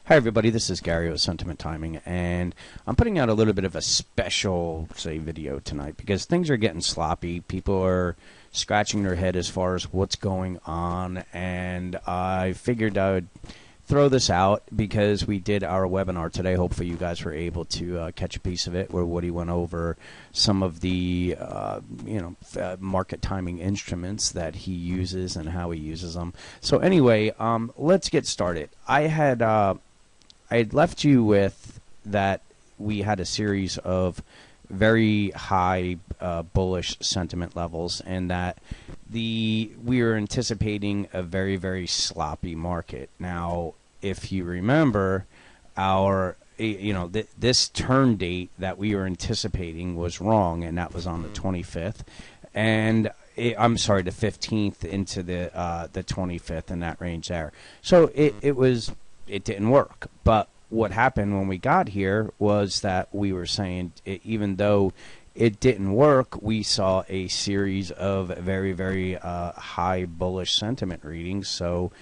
Hi everybody, this is Gary with Sentiment Timing, and I'm putting out a little bit of a special, video tonight because things are getting sloppy. People are scratching their head as far as what's going on, and I figured I would throw this out because we did our webinar today. Hopefully you guys were able to catch a piece of it where Woody went over some of the market timing instruments that he uses and how he uses them. So anyway, let's get started. I had left you with that we had a series of very high bullish sentiment levels, and that we were anticipating a very, very sloppy market. Now, if you remember, this turn date that we were anticipating was wrong, and that was on the 25th, and I'm sorry, the 15th into the 25th, in that range there. So it didn't work. But what happened when we got here was that we were saying, even though it didn't work, we saw a series of very, very high bullish sentiment readings. So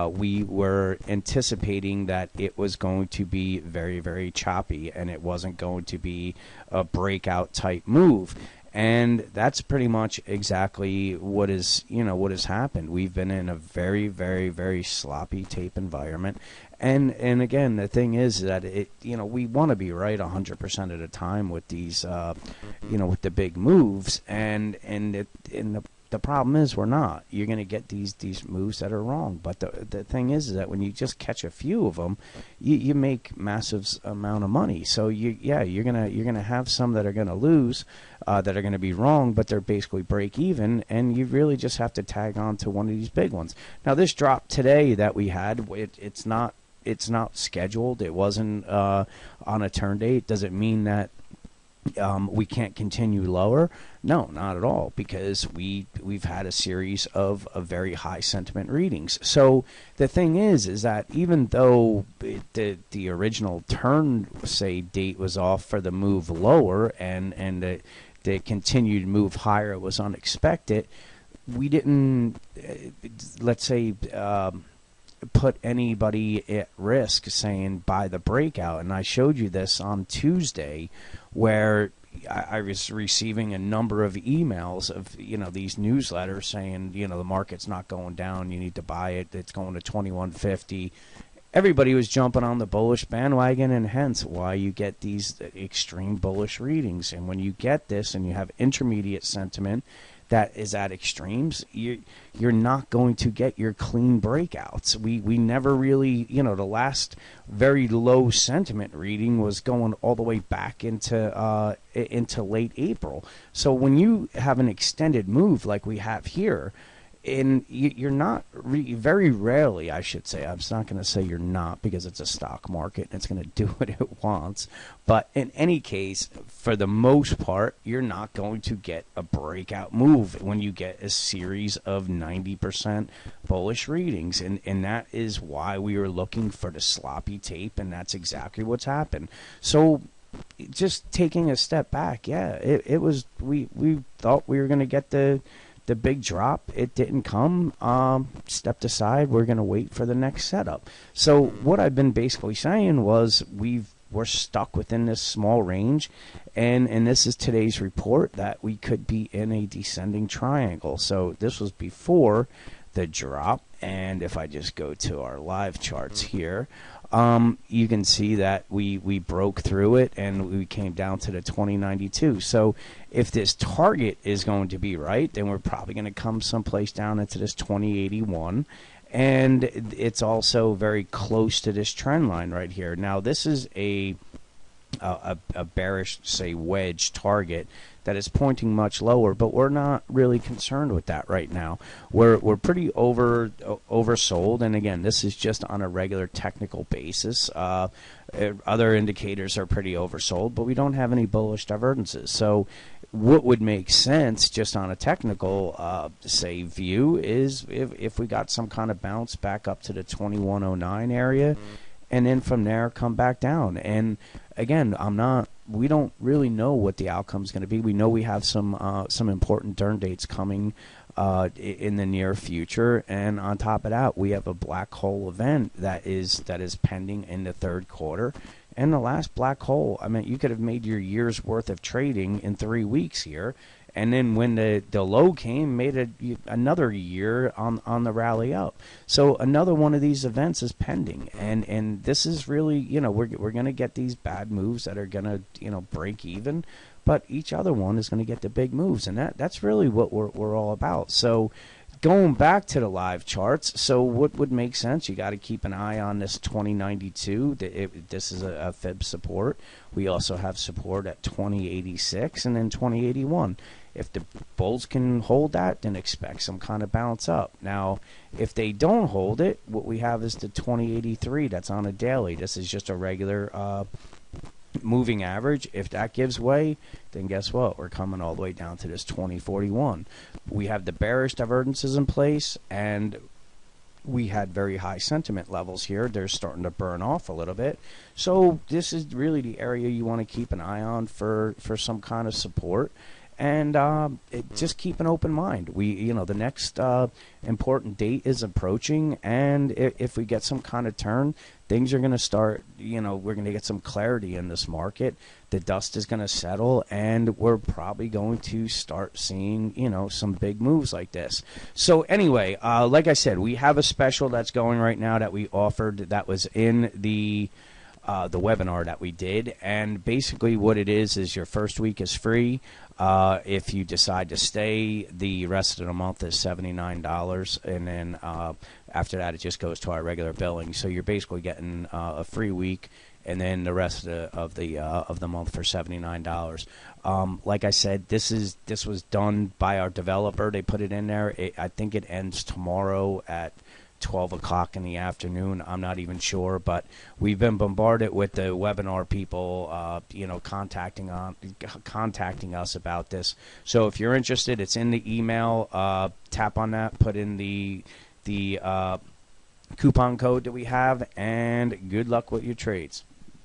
we were anticipating that it was going to be very, very choppy, and it wasn't going to be a breakout type move. And that's pretty much exactly what has happened. We've been in a very, very, very sloppy tape environment. And again, the thing is that we want to be right 100% of the time with these, with the big moves. And the problem is we're not. You're going to get these moves that are wrong. But the thing is that when you just catch a few of them, you make massive amount of money. So you're gonna have some that are going to lose, that are going to be wrong, but they're basically break even, and you really just have to tag on to one of these big ones. Now, this drop today that we had, it's not scheduled. It wasn't on a turn date. Does it mean that we can't continue lower? No, not at all, because we've had a series of very high sentiment readings. So the thing is that even though the original turn, date was off for the move lower, and the continued move higher was unexpected, we didn't, put anybody at risk saying buy the breakout. And I showed you this on Tuesday, where I was receiving a number of emails of these newsletters saying the market's not going down, you need to buy it, it's going to 2150. Everybody was jumping on the bullish bandwagon, and hence why you get these extreme bullish readings. And when you get this and you have intermediate sentiment that is at extremes, you're not going to get your clean breakouts. We never really, the last very low sentiment reading was going all the way back into late April. So when you have an extended move like we have here, and you're not very rarely, I should say, I'm not going to say you're not, because it's a stock market and it's going to do what it wants, but in any case, for the most part, you're not going to get a breakout move when you get a series of 90% bullish readings, and that is why we were looking for the sloppy tape, and that's exactly what's happened. So just taking a step back, it was, we thought we were going to get the big drop. It didn't come. Stepped aside. We're going to wait for the next setup. So what I've been basically saying was we're stuck within this small range, and this is today's report that we could be in a descending triangle. So this was before the drop, and if I just go to our live charts here, you can see that we broke through it and we came down to the 2092. So if this target is going to be right, then we're probably going to come someplace down into this 2081. And it's also very close to this trend line right here. Now, this is a bearish, wedge target that is pointing much lower, but we're not really concerned with that right now. We're pretty oversold, and again, this is just on a regular technical basis. Other indicators are pretty oversold, but we don't have any bullish divergences. So what would make sense just on a technical view is if we got some kind of bounce back up to the 2109 area, and then from there come back down. And again, we don't really know what the outcome is going to be. We know we have some important turn dates coming in the near future. And on top of that, we have a black hole event that is pending in the third quarter. And the last black hole, I mean, you could have made your year's worth of trading in 3 weeks here. And then when the low came, made another year on the rally up. So another one of these events is pending, and this is really, we're going to get these bad moves that are going to break even, but each other one is going to get the big moves, and that's really what we're all about. So going back to the live charts, so what would make sense? You got to keep an eye on this 2092. This is a fib support. We also have support at 2086 and then 2081. If the bulls can hold that, then expect some kind of bounce up. Now, if they don't hold it, what we have is the 2083 that's on a daily. This is just a regular moving average. If that gives way, then guess what? We're coming all the way down to this 2041. We have the bearish divergences in place, and we had very high sentiment levels here. They're starting to burn off a little bit. So this is really the area you want to keep an eye on for some kind of support. And just keep an open mind. The next important date is approaching, and if we get some kind of turn, things are going to start. We're going to get some clarity in this market. The dust is going to settle, and we're probably going to start seeing some big moves like this. So anyway, like I said, we have a special that's going right now that we offered that was in the webinar that we did, and basically what it is your first week is free. If you decide to stay, the rest of the month is $79, and then after that it just goes to our regular billing. So you're basically getting a free week, and then the rest of the month for $79. Like I said, this was done by our developer. They put it in there. I think it ends tomorrow at 12 o'clock in the afternoon. I'm not even sure, but we've been bombarded with the webinar people, contacting us about this. So if you're interested, it's in the email. Tap on that, put in the coupon code that we have, and good luck with your trades.